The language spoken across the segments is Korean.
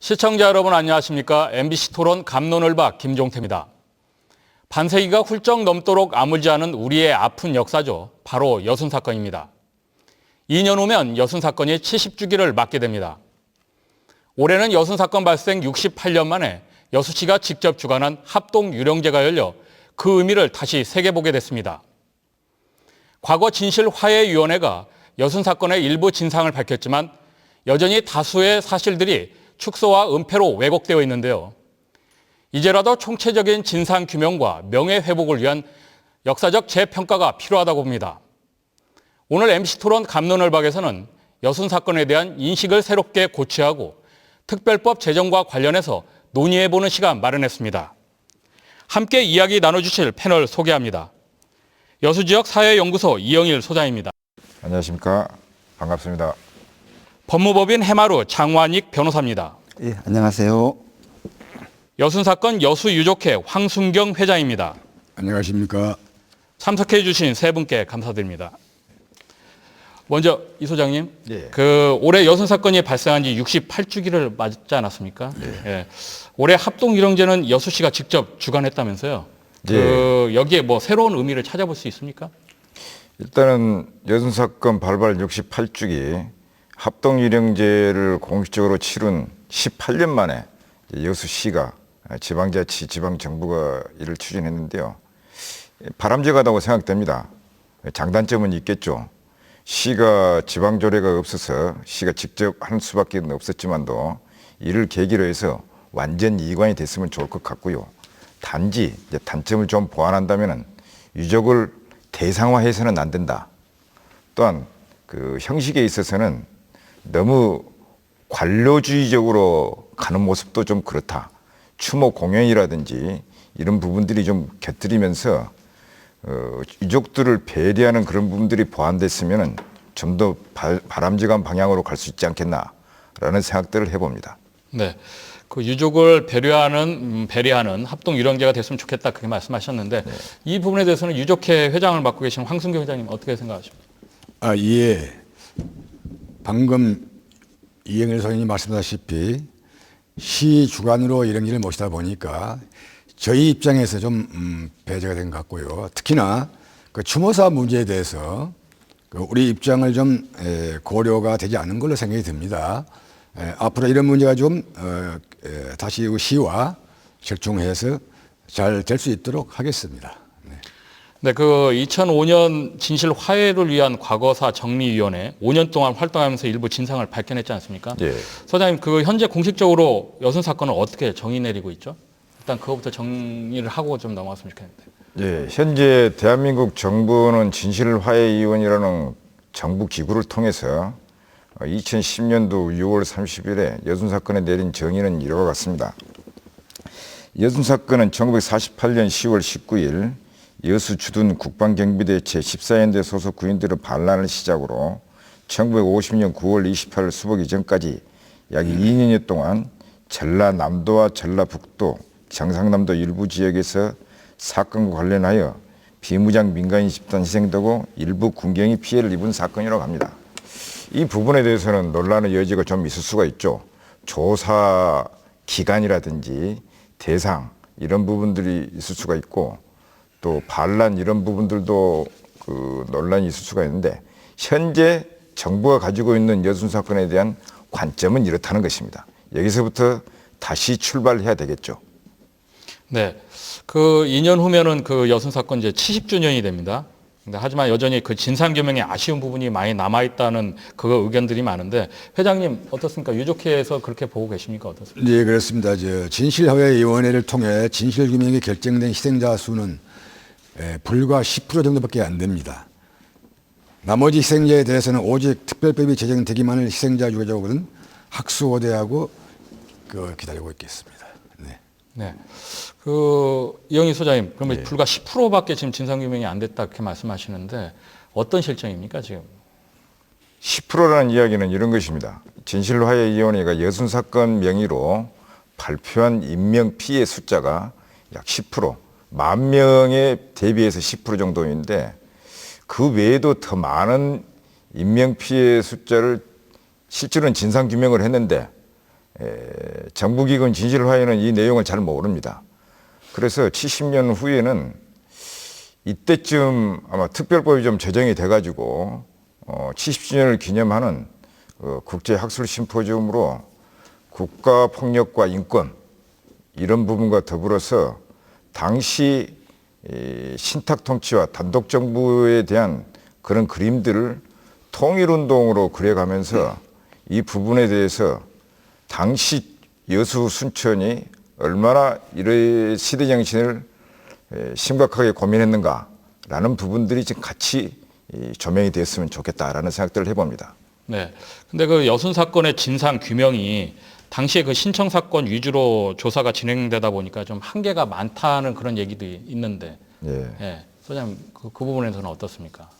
시청자 여러분 안녕하십니까? MBC 토론 갑론을박 김종태입니다. 반세기가 훌쩍 넘도록 아물지 않은 우리의 아픈 역사죠. 바로 여순 사건입니다. 2년 후면 여순 사건이 70주기를 맞게 됩니다. 올해는 여순 사건 발생 68년 만에 여수 씨가 직접 주관한 합동 유령제가 열려 그 의미를 다시 새겨보게 됐습니다. 과거 진실화해위원회가 여순 사건의 일부 진상을 밝혔지만 여전히 다수의 사실들이 축소와 은폐로 왜곡되어 있는데요. 이제라도 총체적인 진상규명과 명예회복을 위한 역사적 재평가가 필요하다고 봅니다. 오늘 MC 토론 갑론을박에서는 여순 사건에 대한 인식을 새롭게 고취하고 특별법 제정과 관련해서 논의해보는 시간 마련했습니다. 함께 이야기 나눠주실 패널 소개합니다. 여수지역 사회연구소 이영일 소장입니다. 안녕하십니까. 반갑습니다. 법무법인 해마루 장완익 변호사입니다. 예, 안녕하세요. 여순 사건 여수유족회 황순경 회장입니다. 안녕하십니까. 참석해 주신 세 분께 감사드립니다. 먼저 이 소장님, 예. 올해 여순 사건이 발생한 지 68주기를 맞지 않았습니까? 예. 올해 합동유령제는 여수 씨가 직접 주관했다면서요. 예. 여기에 뭐 새로운 의미를 찾아볼 수 있습니까? 일단은 여순 사건 발발 68주기 합동유령제를 공식적으로 치룬 18년 만에 여수시가 지방자치, 지방정부가 이를 추진했는데요. 바람직하다고 생각됩니다. 장단점은 있겠죠. 시가 지방조례가 없어서 시가 직접 할 수밖에 없었지만도 이를 계기로 해서 완전 이관이 됐으면 좋을 것 같고요. 단지 이제 단점을 좀 보완한다면 유족을 대상화해서는 안 된다. 또한 그 형식에 있어서는 너무 관료주의적으로 가는 모습도 좀 그렇다. 추모 공연이라든지 이런 부분들이 좀 곁들이면서 유족들을 배려하는 그런 부분들이 보완됐으면 좀 더 바람직한 방향으로 갈 수 있지 않겠나라는 생각들을 해봅니다. 네, 그 유족을 배려하는 합동 유령제가 됐으면 좋겠다 그렇게 말씀하셨는데 네. 이 부분에 대해서는 유족회 회장을 맡고 계신 황순경 회장님 어떻게 생각하십니까? 예. 방금 이영일 소장님 말씀하셨다시피 시 주관으로 유령제를 모시다 보니까 저희 입장에서 좀 배제가 된 것 같고요. 특히나 그 추모사 문제에 대해서 우리 입장을 좀 고려가 되지 않은 걸로 생각이 듭니다. 앞으로 이런 문제가 좀 다시 시와 절충해서 잘 될 수 있도록 하겠습니다. 네, 그 2005년 진실 화해를 위한 과거사 정리위원회 5년 동안 활동하면서 일부 진상을 밝혀냈지 않습니까? 예. 소장님, 그 현재 공식적으로 여순 사건을 어떻게 정의 내리고 있죠? 일단 그거부터 정리를 하고 좀 넘어갔으면 좋겠는데. 예, 현재 대한민국 정부는 진실화해위원회라는 정부 기구를 통해서 2010년도 6월 30일에 여순 사건에 내린 정의는 이와 같습니다. 여순 사건은 1948년 10월 19일 여수 주둔 국방경비대 제14연대 소속 군인들의 반란을 시작으로 1950년 9월 28일 수복 이전까지 약 2년여 동안 전라남도와 전라북도, 경상남도 일부 지역에서 사건과 관련하여 비무장 민간인 집단 희생되고 일부 군경이 피해를 입은 사건이라고 합니다. 이 부분에 대해서는 논란의 여지가 좀 있을 수가 있죠. 조사 기간이라든지 대상 이런 부분들이 있을 수가 있고 또 반란 이런 부분들도 그 논란이 있을 수가 있는데 현재 정부가 가지고 있는 여순 사건에 대한 관점은 이렇다는 것입니다. 여기서부터 다시 출발해야 되겠죠. 네, 그 2년 후면은 그 여순 사건 이제 70주년이 됩니다. 근데 하지만 여전히 그 진상규명에 아쉬운 부분이 많이 남아있다는 그 의견들이 많은데 회장님 어떻습니까? 유족회에서 그렇게 보고 계십니까? 어떻습니까? 네, 그렇습니다. 진실화해위원회를 통해 진실규명이 결정된 희생자 수는 불과 10% 정도밖에 안 됩니다. 나머지 희생자에 대해서는 오직 특별법이 제정되기만을 희생자 유가족은 학수고대하고 기다리고 있겠습니다. 네. 네. 이영희 소장님, 그러면 불과 10%밖에 지금 진상규명이 안 됐다 그렇게 말씀하시는데 어떤 실정입니까, 지금? 10%라는 이야기는 이런 것입니다. 진실화해위원회가 여순 사건 명의로 발표한 인명 피해 숫자가 약 10%, 10,000명에 대비해서 10% 정도인데 그 외에도 더 많은 인명 피해 숫자를 실제로는 진상규명을 했는데 정부기관 진실화에는 이 내용을 잘 모릅니다. 그래서 70년 후에는 이때쯤 아마 특별법이 좀 제정이 돼가지고 70주년을 기념하는 국제학술 심포지움으로 국가폭력과 인권 이런 부분과 더불어서 당시 신탁통치와 단독정부에 대한 그런 그림들을 통일운동으로 그려가면서 이 부분에 대해서 당시 여수 순천이 얼마나 이런 시대정신을 심각하게 고민했는가라는 부분들이 지금 같이 조명이 됐으면 좋겠다라는 생각들을 해봅니다. 네. 근데 그 여순 사건의 진상 규명이 당시에 그 신청 사건 위주로 조사가 진행되다 보니까 좀 한계가 많다는 그런 얘기도 있는데, 예. 소장님 그 부분에서는 어떻습니까?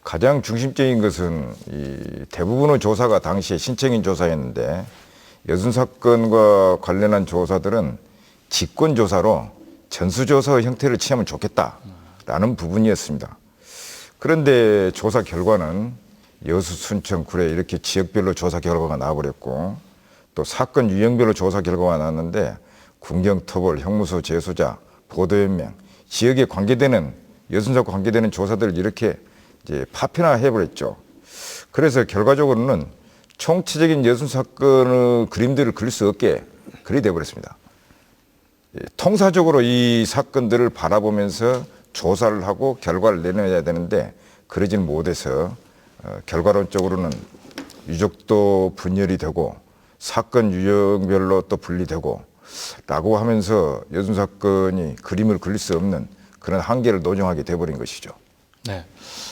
가장 중심적인 것은 이 대부분의 조사가 당시에 신청인 조사였는데 여순 사건과 관련한 조사들은 직권 조사로 전수조사 형태를 취하면 좋겠다라는 부분이었습니다. 그런데 조사 결과는 여수, 순천, 구례 이렇게 지역별로 조사 결과가 나와버렸고 또 사건 유형별로 조사 결과가 나왔는데 군경, 터벌, 형무소, 재소자, 보도연맹 지역에 관계되는 여순 사건 관계되는 조사들을 이렇게 이제 파편화해버렸죠. 그래서 결과적으로는 총체적인 여순 사건의 그림들을 그릴 수 없게 그리 돼버렸습니다. 통사적으로 이 사건들을 바라보면서 조사를 하고 결과를 내놔야 되는데 그러지는 못해서 결과론적으로는 유족도 분열이 되고 사건 유형별로 또 분리되고 라고 하면서 여순 사건이 그림을 그릴 수 없는 그런 한계를 노정하게 돼버린 것이죠. 네.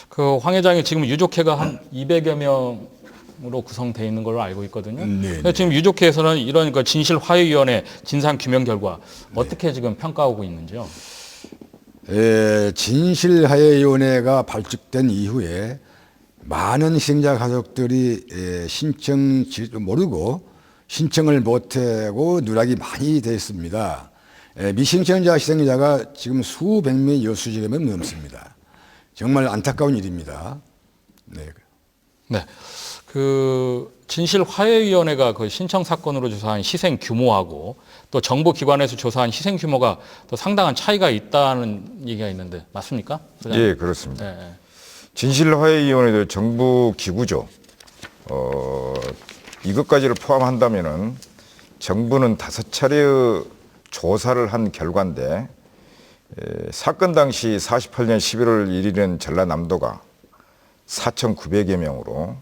그 황 회장이 지금 유족회가 한 200여 명으로 구성되어 있는 걸로 알고 있거든요. 네. 지금 유족회에서는 이런 그 진실화해위원회 진상 규명 결과 어떻게 지금 평가하고 있는지요? 진실화해위원회가 발족된 이후에 많은 희생자 가족들이 신청지도 모르고 신청을 못하고 누락이 많이 됐습니다. 미신청자 희생자가 지금 수백 명의 여수지점에 넘습니다. 정말 안타까운 일입니다. 네. 네. 그 진실화해위원회가 그 신청 사건으로 조사한 희생 규모하고 또 정부 기관에서 조사한 희생 규모가 또 상당한 차이가 있다는 얘기가 있는데 맞습니까? 소장님? 예, 그렇습니다. 네. 진실화해위원회도 정부 기구죠. 이것까지를 포함한다면은 정부는 5차례의 조사를 한 결과인데 사건 당시 48년 11월 1일은 전라남도가 4,900여 명으로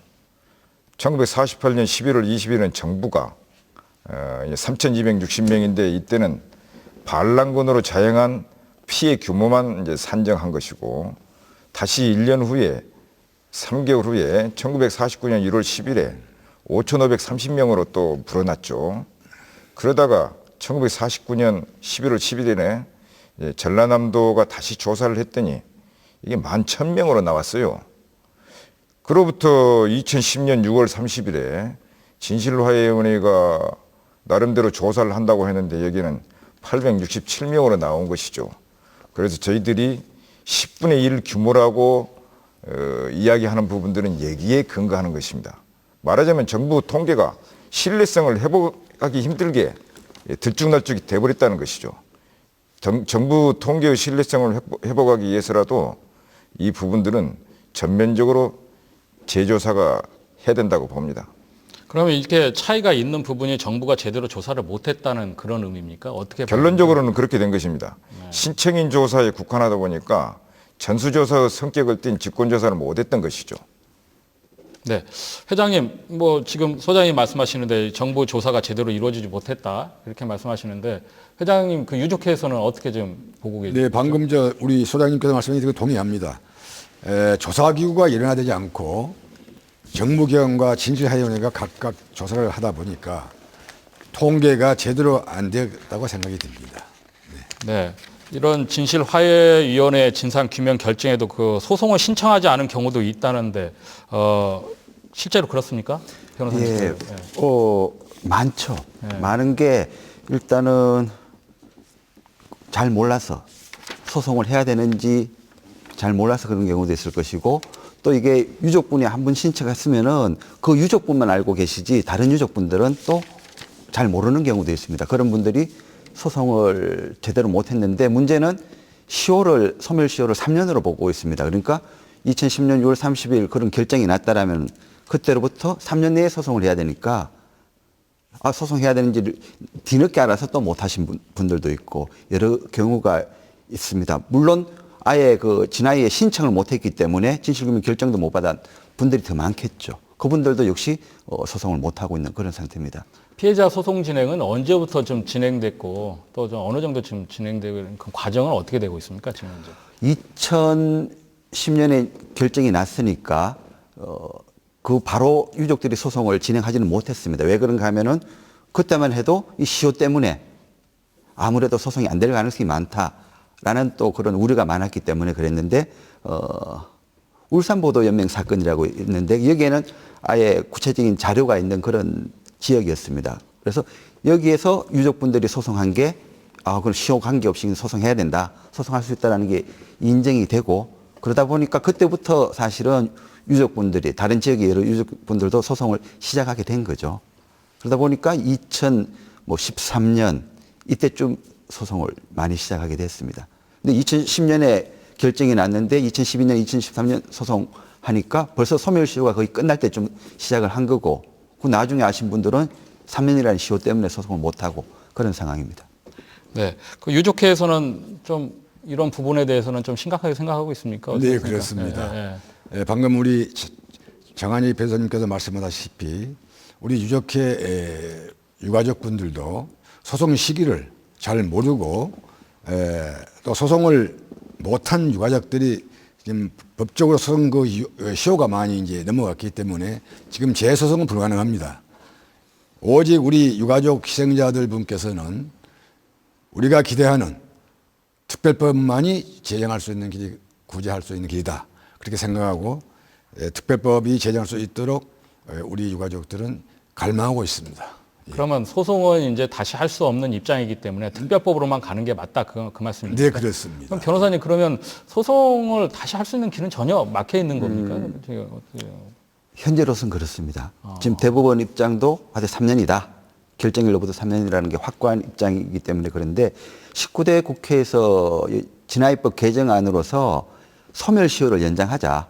1948년 11월 20일은 정부가 3,260명인데 이때는 반란군으로 자행한 피해 규모만 이제 산정한 것이고 다시 1년 후에 3개월 후에 1949년 1월 10일에 5,530명으로 또 불어났죠. 그러다가 1949년 11월 11일에 전라남도가 다시 조사를 했더니 이게 11,000명으로 나왔어요. 그로부터 2010년 6월 30일에 진실화해위원회가 나름대로 조사를 한다고 했는데 여기는 867명으로 나온 것이죠. 그래서 저희들이 10분의 1 규모라고 이야기하는 부분들은 얘기에 근거하는 것입니다. 말하자면 정부 통계가 신뢰성을 회복하기 힘들게 들쭉날쭉이 돼버렸다는 것이죠. 정부 통계의 신뢰성을 회복하기 위해서라도 이 부분들은 전면적으로 재조사가 해야 된다고 봅니다. 그러면 이렇게 차이가 있는 부분이 정부가 제대로 조사를 못했다는 그런 의미입니까? 어떻게 결론적으로는 그렇게 된 것입니다. 신청인 조사에 국한하다 보니까 전수조사의 성격을 띤 직권조사를 못했던 것이죠. 네, 회장님, 뭐 지금 소장님 말씀하시는데 정부 조사가 제대로 이루어지지 못했다 이렇게 말씀하시는데 회장님 그 유족회에서는 어떻게 좀 보고 계십니까? 네, 방금 우리 소장님께서 말씀하신 거 동의합니다. 조사기구가 일어나지 않고 정부기관과 진실화해위원회가 각각 조사를 하다 보니까 통계가 제대로 안 됐다고 생각이 듭니다. 네, 이런 진실화해위원회 진상규명 결정에도 그 소송을 신청하지 않은 경우도 있다는데 실제로 그렇습니까? 변호사님? 예, 많죠. 많은 게 일단은 잘 몰라서 소송을 해야 되는지 잘 몰라서 그런 경우도 있을 것이고 또 이게 유족분이 한 분 신청했으면은 그 유족분만 알고 계시지 다른 유족분들은 또 잘 모르는 경우도 있습니다. 그런 분들이 소송을 제대로 못했는데 문제는 소멸시효를 3년으로 보고 있습니다. 그러니까 2010년 6월 30일 그런 결정이 났다라면 그때로부터 3년 내에 소송을 해야 되니까 소송해야 되는지를 뒤늦게 알아서 또 못하신 분들도 있고 여러 경우가 있습니다. 물론 아예 그 진화에 신청을 못했기 때문에 진실규명 결정도 못 받은 분들이 더 많겠죠. 그분들도 역시 소송을 못하고 있는 그런 상태입니다. 피해자 소송 진행은 언제부터 좀 진행됐고 또 좀 어느 정도 지금 진행되고 그 과정은 어떻게 되고 있습니까 지금 현재? 2010년에 결정이 났으니까 그 바로 유족들이 소송을 진행하지는 못했습니다. 왜 그런가 하면은 그때만 해도 이 시효 때문에 아무래도 소송이 안 될 가능성이 많다라는 또 그런 우려가 많았기 때문에 그랬는데 울산보도연맹 사건이라고 있는데 여기에는 아예 구체적인 자료가 있는 그런 지역이었습니다. 그래서 여기에서 유족분들이 소송한 게 그럼 시효 관계없이 소송해야 된다. 소송할 수 있다는 게 인정이 되고 그러다 보니까 그때부터 사실은 유족분들이 다른 지역의 여러 유족분들도 소송을 시작하게 된 거죠. 그러다 보니까 2013년 이때쯤 소송을 많이 시작하게 됐습니다. 근데 2010년에 결정이 났는데 2012년, 2013년 소송하니까 벌써 소멸시효가 거의 끝날 때쯤 시작을 한 거고 그 나중에 아신 분들은 3년이라는 시효 때문에 소송을 못하고 그런 상황입니다. 네, 그 유족회에서는 좀 이런 부분에 대해서는 좀 심각하게 생각하고 있습니까? 네, 어떻습니까? 그렇습니다. 방금 우리 정한희 변호사님께서 말씀하셨다시피 우리 유족회 유가족분들도 소송 시기를 잘 모르고 또 소송을 못한 유가족들이 지금 법적으로 소송 그 시효가 많이 이제 넘어갔기 때문에 지금 재소송은 불가능합니다. 오직 우리 유가족 희생자들 분께서는 우리가 기대하는 특별법만이 제정할 수 있는 길이 구제할 수 있는 길이다. 그렇게 생각하고 특별법이 제정할 수 있도록 우리 유가족들은 갈망하고 있습니다. 그러면 소송은 이제 다시 할 수 없는 입장이기 때문에 특별법으로만 가는 게 맞다 그 말씀입니까? 네, 그렇습니다. 그럼 변호사님 그러면 소송을 다시 할 수 있는 길은 전혀 막혀 있는 겁니까? 현재로서는 그렇습니다. 지금 대법원 입장도 아직 3년이다. 결정일로부터 3년이라는 게 확고한 입장이기 때문에 그런데 19대 국회에서 진화입법 개정안으로서 소멸시효를 연장하자.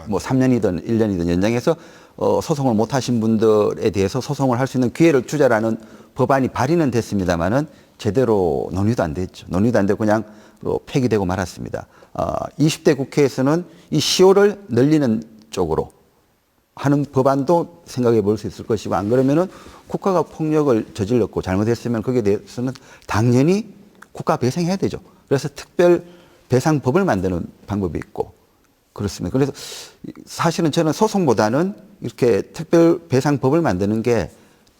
뭐 3년이든 1년이든 연장해서 소송을 못하신 분들에 대해서 소송을 할 수 있는 기회를 주자라는 법안이 발의는 됐습니다마는 제대로 논의도 안 됐죠. 논의도 안 되고 그냥 폐기되고 말았습니다. 20대 국회에서는 이 시효를 늘리는 쪽으로 하는 법안도 생각해 볼 수 있을 것이고 안 그러면은 국가가 폭력을 저질렀고 잘못했으면 거기에 대해서는 당연히 국가 배상해야 되죠. 그래서 특별 배상법을 만드는 방법이 있고 그렇습니다. 그래서 사실은 저는 소송보다는 이렇게 특별 배상법을 만드는 게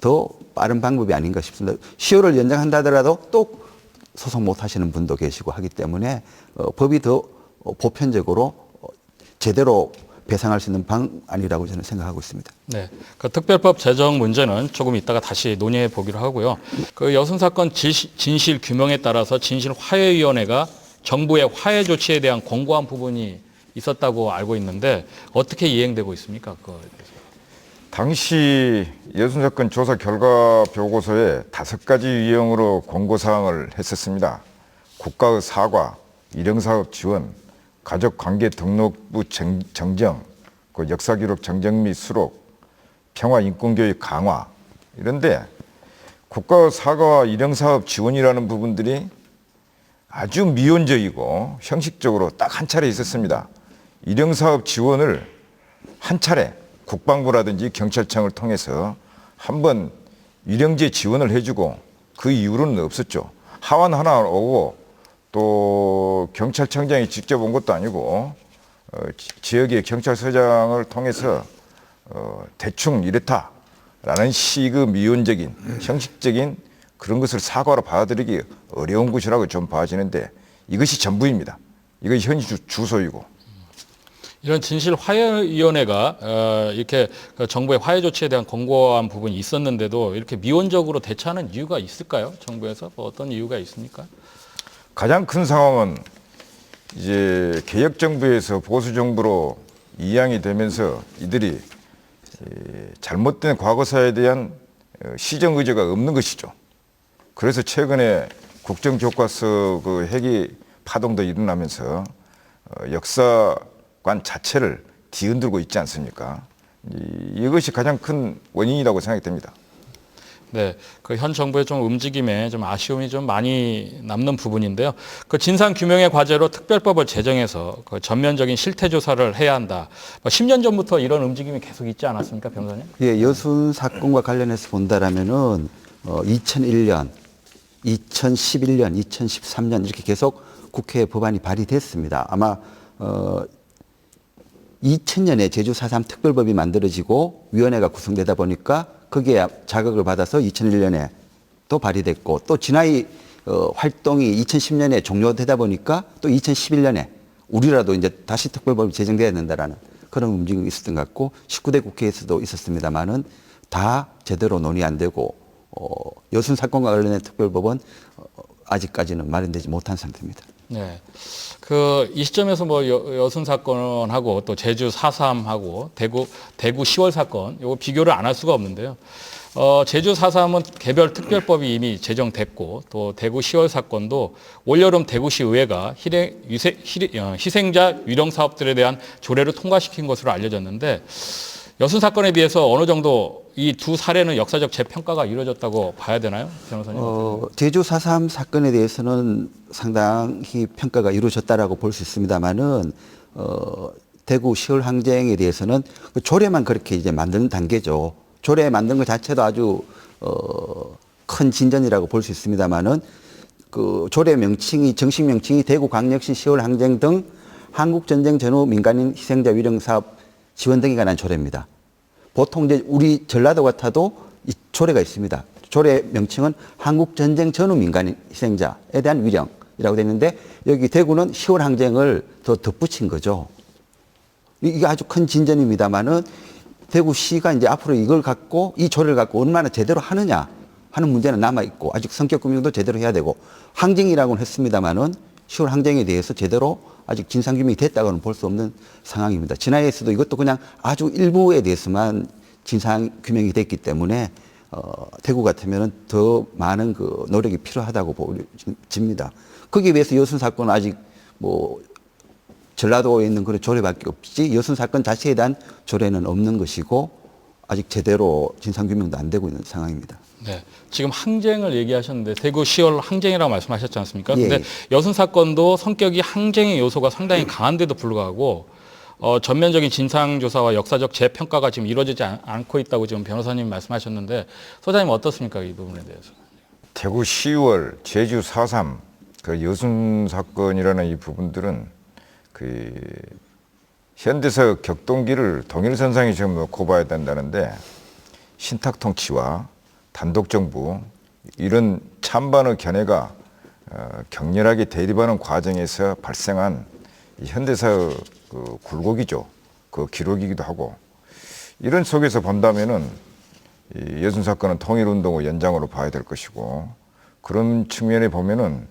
더 빠른 방법이 아닌가 싶습니다. 시효를 연장한다 하더라도 또 소송 못 하시는 분도 계시고 하기 때문에 법이 더 보편적으로 제대로 배상할 수 있는 방안이라고 저는 생각하고 있습니다. 네, 그 특별법 제정 문제는 조금 이따가 다시 논의해 보기로 하고요. 그 여순 사건 진실 규명에 따라서 진실화해위원회가 정부의 화해 조치에 대한 권고한 부분이 있었다고 알고 있는데 어떻게 이행되고 있습니까? 당시 여순 사건 조사 결과 보고서에 5가지 유형으로 권고사항을 했었습니다. 국가의 사과, 일형사업 지원, 가족관계 등록부 정정, 그 역사기록 정정 및 수록, 평화인권교육 강화 이런데 국가의 사과와 일형사업 지원이라는 부분들이 아주 미온적이고 형식적으로 딱 한 차례 있었습니다. 일형사업 지원을 한 차례 국방부라든지 경찰청을 통해서 한번 일형제 지원을 해주고 그 이후로는 없었죠. 하원 하나 오고 또 경찰청장이 직접 온 것도 아니고 지역의 경찰서장을 통해서 대충 이렇다라는 식의 미온적인 형식적인 그런 것을 사과로 받아들이기 어려운 것이라고 좀 봐지는데 이것이 전부입니다. 이것이 현지 주소이고. 이런 진실화해위원회가 이렇게 정부의 화해 조치에 대한 권고한 부분이 있었는데도 이렇게 미온적으로 대처하는 이유가 있을까요? 정부에서 뭐 어떤 이유가 있습니까? 가장 큰 상황은 이제 개혁 정부에서 보수 정부로 이양이 되면서 이들이 잘못된 과거사에 대한 시정 의제가 없는 것이죠. 그래서 최근에 국정교과서 그 회기 파동도 일어나면서 역사관 자체를 뒤흔들고 있지 않습니까? 이것이 가장 큰 원인이라고 생각이 됩니다. 네, 그 현 정부의 좀 움직임에 좀 아쉬움이 좀 많이 남는 부분인데요. 그 진상 규명의 과제로 특별법을 제정해서 그 전면적인 실태 조사를 해야 한다. 10년 전부터 이런 움직임이 계속 있지 않았습니까, 변호사님? 예, 여순 사건과 관련해서 본다라면은 2001년, 2011년, 2013년 이렇게 계속 국회에 법안이 발의됐습니다. 아마 2000년에 제주 4.3 특별법이 만들어지고 위원회가 구성되다 보니까 거기에 자극을 받아서 2001년에 또 발의됐고 또 진화의 활동이 2010년에 종료되다 보니까 또 2011년에 우리라도 이제 다시 특별법이 제정돼야 된다라는 그런 움직임이 있었던 것 같고 19대 국회에서도 있었습니다만은 다 제대로 논의 안 되고 여순 사건과 관련된 특별법은 아직까지는 마련되지 못한 상태입니다. 네. 그 이 시점에서 뭐 여순 사건하고 또 제주 4.3하고 대구 10월 사건 이거 비교를 안 할 수가 없는데요. 제주 4.3은 개별 특별법이 이미 제정됐고 또 대구 10월 사건도 올여름 대구시 의회가 희생자 위령 사업들에 대한 조례를 통과시킨 것으로 알려졌는데 여순 사건에 비해서 어느 정도 이 두 사례는 역사적 재평가가 이루어졌다고 봐야 되나요, 변호사님? 제주 4.3 사건에 대해서는 상당히 평가가 이루어졌다라고 볼 수 있습니다만은 대구 10월 항쟁에 대해서는 그 조례만 그렇게 이제 만드는 단계죠. 조례 만든 것 자체도 아주 큰 진전이라고 볼 수 있습니다만은 그 조례 명칭이 정식 명칭이 대구광역시 10월 항쟁 등 한국전쟁 전후 민간인 희생자 위령 사업 지원 등에 관한 조례입니다. 보통 이제 우리 전라도 같아도 이 조례가 있습니다. 조례 명칭은 한국전쟁 전후 민간인 희생자에 대한 위령이라고 되어 있는데 여기 대구는 10월 항쟁을 더 덧붙인 거죠. 이게 아주 큰 진전입니다만은 대구시가 이제 앞으로 이걸 갖고 이 조례를 갖고 얼마나 제대로 하느냐 하는 문제는 남아있고 아직 성격 규명도 제대로 해야 되고 항쟁이라고는 했습니다만은 10월 항쟁에 대해서 제대로 아직 진상규명이 됐다고는 볼 수 없는 상황입니다. 진화에서도 이것도 그냥 아주 일부에 대해서만 진상규명이 됐기 때문에 대구 같으면 더 많은 그 노력이 필요하다고 보여집니다. 거기에 비해서 여순 사건은 아직 뭐 전라도에 있는 그런 조례밖에 없지 여순 사건 자체에 대한 조례는 없는 것이고 아직 제대로 진상규명도 안 되고 있는 상황입니다. 네, 지금 항쟁을 얘기하셨는데 대구 10월 항쟁이라고 말씀하셨지 않습니까? 예. 근데 여순 사건도 성격이 항쟁의 요소가 상당히 강한데도 불구하고 전면적인 진상조사와 역사적 재평가가 지금 이루어지지 않고 있다고 지금 변호사님 말씀하셨는데 소장님 어떻습니까? 이 부분에 대해서. 대구 10월, 제주 4.3, 그 여순 사건이라는 이 부분들은 그 현대사 격동기를 동일선상에 지금 놓고 봐야 된다는데 신탁통치와 단독정부 이런 찬반의 견해가 격렬하게 대립하는 과정에서 발생한 이 현대사의 그 굴곡이죠. 그 기록이기도 하고 이런 속에서 본다면은 이 여순 사건은 통일운동의 연장으로 봐야 될 것이고 그런 측면에 보면은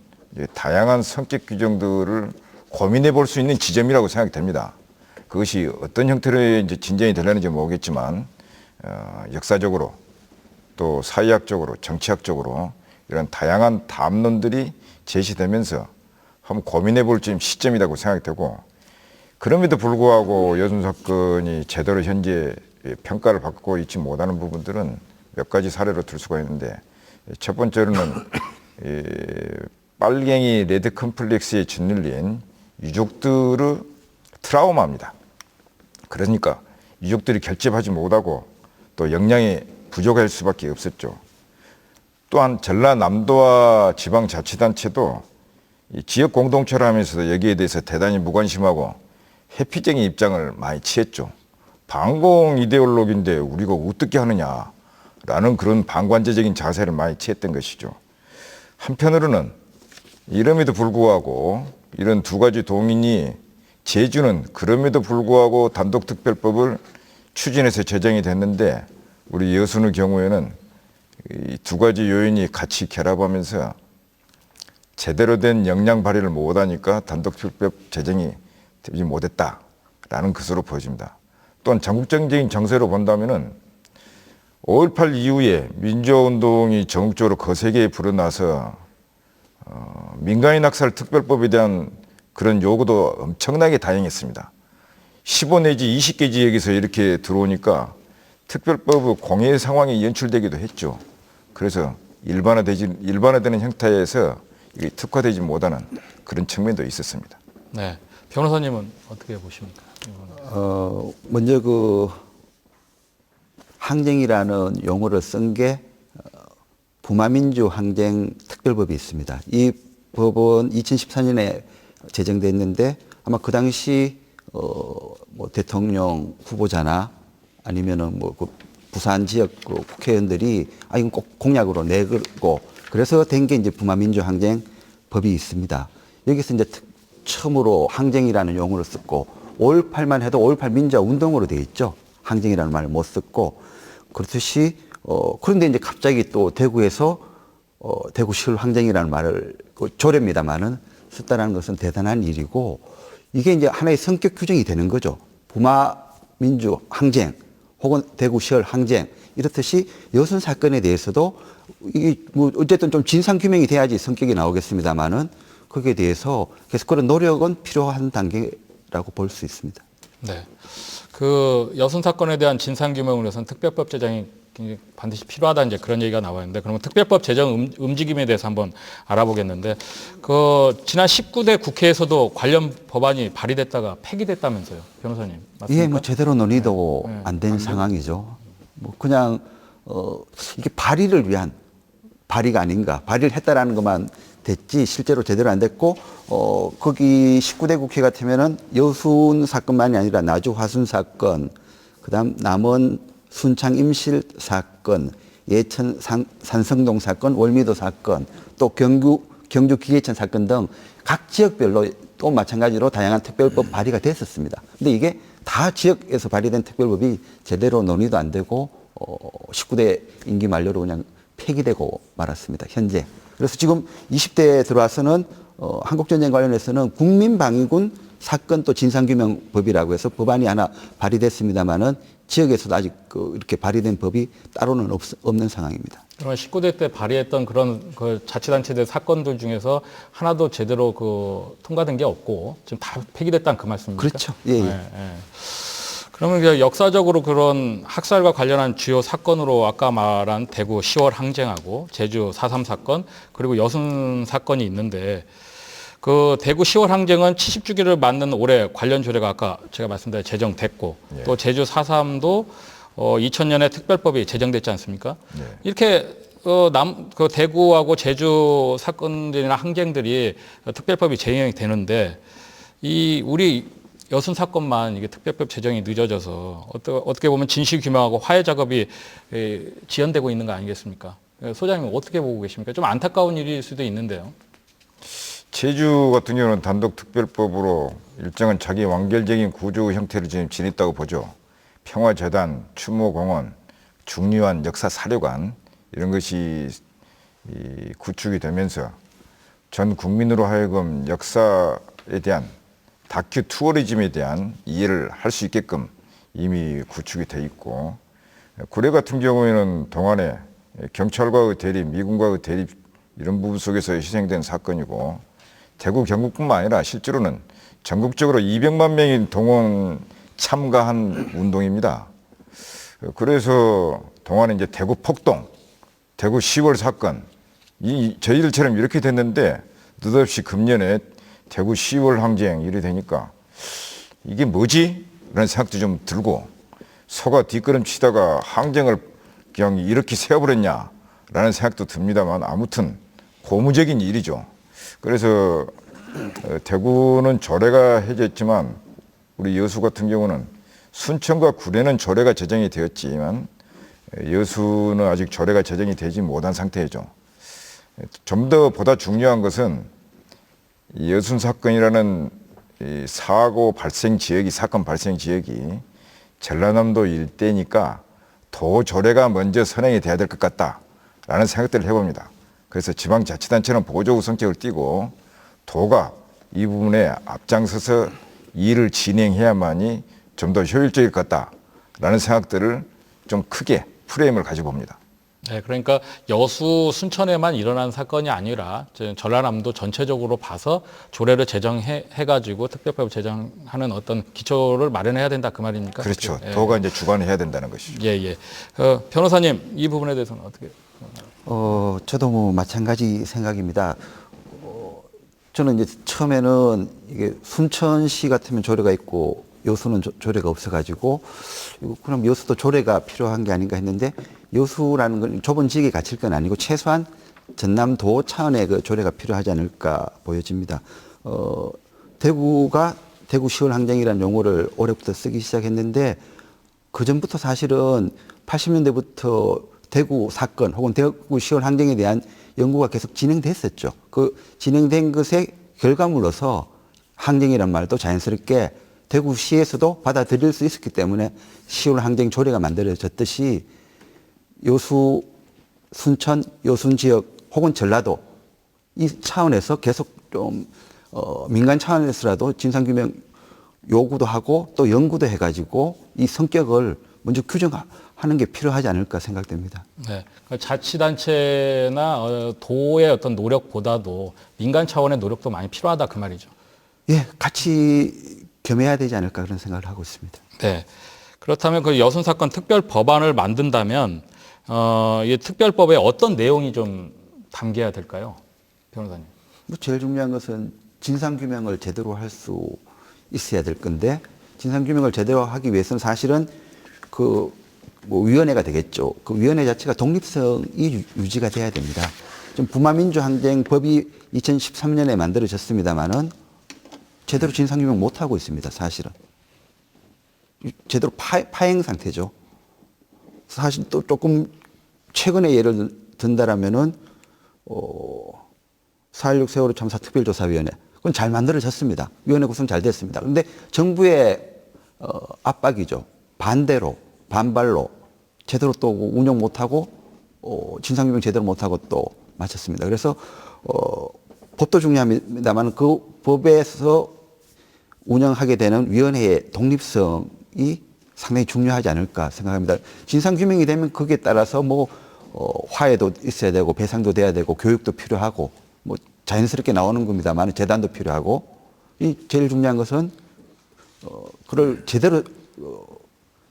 다양한 성격 규정들을 고민해 볼 수 있는 지점이라고 생각이 됩니다. 그것이 어떤 형태로 이제 진전이 되려는지 모르겠지만 역사적으로 또 사회학적으로 정치학적으로 이런 다양한 담론들이 제시되면서 한번 고민해 볼 시점이라고 생각이 되고 그럼에도 불구하고 여순 사건이 제대로 현재 평가를 받고 있지 못하는 부분들은 몇 가지 사례로 들 수가 있는데 첫 번째로는 빨갱이 레드 컴플렉스에 짓눌린 유족들의 트라우마입니다. 그러니까 유족들이 결집하지 못하고 또 역량이 부족할 수밖에 없었죠. 또한 전라남도와 지방자치단체도 이 지역 공동체를 하면서도 여기에 대해서 대단히 무관심하고 회피적인 입장을 많이 취했죠. 반공 이데올로기인데 우리가 어떻게 하느냐라는 그런 방관제적인 자세를 많이 취했던 것이죠. 한편으로는 이름에도 불구하고 이런 두 가지 동인이 제주는 그럼에도 불구하고 단독특별법을 추진해서 제정이 됐는데 우리 여순의 경우에는 이 두 가지 요인이 같이 결합하면서 제대로 된 역량 발휘를 못하니까 단독특별법 제정이 되지 못했다라는 것으로 보여집니다. 또한 전국적인 정세로 본다면은 5.18 이후에 민주화운동이 전국적으로 거세게 불어나서 민간인 학살 특별법에 대한 그런 요구도 엄청나게 다양했습니다. 15 내지 20개 지역에서 이렇게 들어오니까 특별법 공해 상황이 연출되기도 했죠. 그래서 일반화되는 형태에서 이게 특화되지 못하는 그런 측면도 있었습니다. 네. 변호사님은 어떻게 보십니까? 먼저 그 항쟁이라는 용어를 쓴 게 부마민주 항쟁 특별법이 있습니다. 이 법은 2014년에 제정됐는데 아마 그 당시 뭐 대통령 후보자나 아니면은 뭐 그 부산 지역 그 국회의원들이 이건 꼭 공약으로 내걸고 그래서 된 게 이제 부마민주 항쟁 법이 있습니다. 여기서 이제 처음으로 항쟁이라는 용어를 썼고 5.18만 해도 5.18 민주화 운동으로 돼 있죠. 항쟁이라는 말을 못 썼고 그렇듯이 그런데 이제 갑자기 또 대구에서 대구시울 항쟁이라는 말을 조례입니다만은 썼다는 것은 대단한 일이고 이게 이제 하나의 성격 규정이 되는 거죠. 부마 민주 항쟁 혹은 대구시열 항쟁 이렇듯이 여순 사건에 대해서도 이게 뭐 어쨌든 좀 진상 규명이 돼야지 성격이 나오겠습니다만은 거기에 대해서 그래서 그런 노력은 필요한 단계라고 볼 수 있습니다. 네. 그 여순 사건에 대한 진상 규명을 위해서는 특별법 제정이 반드시 필요하다 이제 그런 얘기가 나와 있는데 그러면 특별법 제정 움직임에 대해서 한번 알아보겠는데 그 지난 19대 국회에서도 관련 법안이 발의됐다가 폐기됐다면서요, 변호사님 맞습니까? 예, 뭐 제대로 논의도 네. 안 된 상황이죠. 뭐 그냥 이게 발의를 위한 발의가 아닌가, 발의를 했다라는 것만 됐지 실제로 제대로 안 됐고 거기 19대 국회 같으면은 여순 사건만이 아니라 나주 화순 사건, 그다음 남원 순창 임실 사건, 예천 산성동 사건, 월미도 사건, 또 경주 기계천 사건 등 각 지역별로 또 마찬가지로 다양한 특별법 발의가 됐었습니다. 근데 이게 다 지역에서 발의된 특별법이 제대로 논의도 안 되고 19대 임기 만료로 그냥 폐기되고 말았습니다. 현재. 그래서 지금 20대에 들어와서는 한국전쟁 관련해서는 국민방위군 사건 또 진상규명법이라고 해서 법안이 하나 발의됐습니다마는 지역에서도 아직 이렇게 발의된 법이 따로는 없는 상황입니다. 그러면 19대 때 발의했던 그런 그 자치단체들 사건들 중에서 하나도 제대로 그 통과된 게 없고 지금 다 폐기됐다는 그 말씀입니까? 그렇죠. 예, 예. 예. 그러면 역사적으로 그런 학살과 관련한 주요 사건으로 아까 말한 대구 10월 항쟁하고 제주 4.3 사건 그리고 여순 사건이 있는데 그 대구 10월 항쟁은 70주기를 맞는 올해 관련 조례가 아까 제가 말씀드린 제정됐고 예. 또 제주 4.3도 2000년에 특별법이 제정됐지 않습니까? 예. 이렇게 그 대구하고 제주 사건들이나 항쟁들이 특별법이 제정이 되는데 이 우리 여순 사건만 이게 특별법 제정이 늦어져서 어떻게 보면 진실 규명하고 화해 작업이 지연되고 있는 거 아니겠습니까? 소장님 어떻게 보고 계십니까? 좀 안타까운 일일 수도 있는데요. 제주 같은 경우는 단독 특별법으로 일정한 자기 완결적인 구조 형태를 지금 지녔다고 보죠. 평화재단, 추모공원, 중류한 역사사료관 이런 것이 구축이 되면서 전 국민으로 하여금 역사에 대한 다큐 투어리즘에 대한 이해를 할 수 있게끔 이미 구축이 돼 있고 구례 같은 경우에는 동안에 경찰과의 대립, 미군과의 대립 이런 부분 속에서 희생된 사건이고 대구 경북뿐만 아니라 실제로는 전국적으로 200만 명이 동원 참가한 운동입니다. 그래서 동안에 이제 대구 폭동, 대구 10월 사건 저희들처럼 이렇게 됐는데 느닷없이 금년에 대구 10월 항쟁 이래 되니까 이게 뭐지? 라는 생각도 좀 들고 소가 뒷걸음 치다가 항쟁을 그냥 이렇게 세워버렸냐? 라는 생각도 듭니다만 아무튼 고무적인 일이죠. 그래서 대구는 조례가 해제했지만 우리 여수 같은 경우는 순천과 구례는 조례가 제정이 되었지만 여수는 아직 조례가 제정이 되지 못한 상태이죠. 좀 더 보다 중요한 것은 여순 사건이라는 이 사건 발생 지역이 전라남도 일대니까 도 조례가 먼저 선행이 돼야 될 것 같다라는 생각들을 해봅니다. 그래서 지방자치단체는 보조구 성격을 띠고 도가 이 부분에 앞장서서 일을 진행해야만이 좀 더 효율적일 것 같다라는 생각들을 좀 크게 프레임을 가지고 봅니다. 네, 그러니까 여수 순천에만 일어난 사건이 아니라 전라남도 전체적으로 봐서 조례를 제정해가지고 특별법 제정하는 어떤 기초를 마련해야 된다 그 말입니까? 그렇죠. 예. 도가 이제 주관해야 된다는 것이죠. 예, 예. 변호사님 이 부분에 대해서는 어떻게? 저도 뭐 마찬가지 생각입니다. 저는 이제 처음에는 이게 순천시 같으면 조례가 있고 여수는 조례가 없어가지고 그럼 여수도 조례가 필요한 게 아닌가 했는데 여수라는 건 좁은 지역에 갇힐 건 아니고 최소한 전남도 차원의 그 조례가 필요하지 않을까 보여집니다. 대구가 대구시월 항쟁이라는 용어를 올해부터 쓰기 시작했는데 그 전부터 사실은 80년대부터 대구 사건 혹은 대구 시월 항쟁에 대한 연구가 계속 진행됐었죠. 그 진행된 것의 결과물로서 항쟁이란 말도 자연스럽게 대구시에서도 받아들일 수 있었기 때문에 시월 항쟁 조례가 만들어졌듯이 여수, 순천, 여순 지역 혹은 전라도 이 차원에서 계속 좀 민간 차원에서라도 진상규명 요구도 하고 또 연구도 해가지고 이 성격을 먼저 규정하는 게 필요하지 않을까 생각됩니다. 네, 자치단체나 도의 어떤 노력보다도 민간 차원의 노력도 많이 필요하다 그 말이죠. 예, 같이 겸해야 되지 않을까 그런 생각을 하고 있습니다. 네. 그렇다면 그 여순 사건 특별 법안을 만든다면 이 특별법에 어떤 내용이 좀 담겨야 될까요, 변호사님? 뭐 제일 중요한 것은 진상규명을 제대로 할 수 있어야 될 건데 진상규명을 제대로 하기 위해서는 사실은 그 뭐 위원회가 되겠죠. 그 위원회 자체가 독립성이 유지가 돼야 됩니다. 좀 부마민주항쟁법이 2013년에 만들어졌습니다만은 제대로 진상규명 못 하고 있습니다. 사실은 제대로 파행 상태죠. 사실 또 조금 최근에 예를 든다라면은 4.16 세월호 참사 특별조사위원회 그건 잘 만들어졌습니다. 위원회 구성 잘 됐습니다. 그런데 정부의 압박이죠. 반대로 반발로 제대로 또 운영 못하고 진상규명 제대로 못하고 또 마쳤습니다. 그래서 법도 중요합니다만 그 법에서 운영하게 되는 위원회의 독립성이 상당히 중요하지 않을까 생각합니다. 진상규명이 되면 거기에 따라서 뭐 화해도 있어야 되고 배상도 돼야 되고 교육도 필요하고 뭐 자연스럽게 나오는 겁니다만 재단도 필요하고 이 제일 중요한 것은 그걸 제대로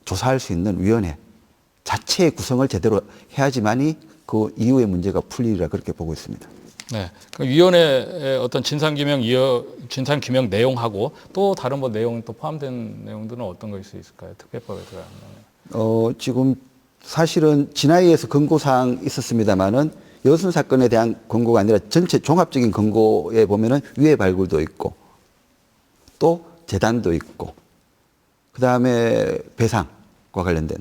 조사할 수 있는 위원회 자체의 구성을 제대로 해야지만이 그 이후의 문제가 풀리리라 그렇게 보고 있습니다. 네, 그 위원회의 어떤 진상규명 내용하고 또 다른 뭐 내용 또 포함된 내용들은 어떤 것일 수 있을까요? 특별법에 들어가면. 지금 사실은 진화위에서 권고사항 있었습니다만은 여순 사건에 대한 권고가 아니라 전체 종합적인 권고에 보면은 위해 발굴도 있고 또 재단도 있고 그 다음에 배상과 관련된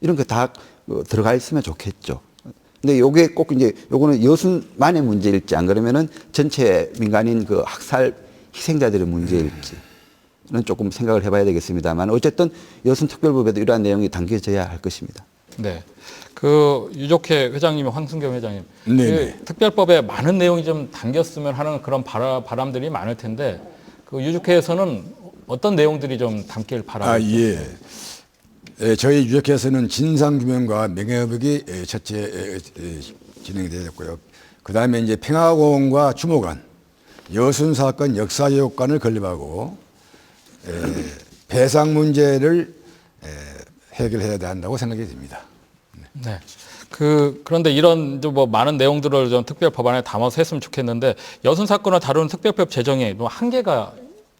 이런 게 다 들어가 있으면 좋겠죠. 근데 요게 꼭 이제 요거는 여순만의 문제일지 안 그러면은 전체 민간인 그 학살 희생자들의 문제일지는 조금 생각을 해봐야 되겠습니다만 어쨌든 여순 특별법에도 이러한 내용이 담겨져야 할 것입니다. 네. 그 유족회 회장님, 황승겸 회장님, 네네. 그 특별법에 많은 내용이 좀 담겼으면 하는 그런 바람들이 많을 텐데 그 유족회에서는 어떤 내용들이 좀 담길 바라고 있습니다. 예, 저희 유족회에서는 진상규명과 명예회복이 첫째 진행이 되었고요. 그 다음에 이제 평화공원과 주목안, 여순 사건 역사교육관을 건립하고 배상 문제를 해결해야 한다고 생각이 듭니다. 네. 그런데 이런 뭐 많은 내용들을 좀 특별 법안에 담아서 했으면 좋겠는데 여순 사건을 다루는 특별법 제정에 뭐 한계가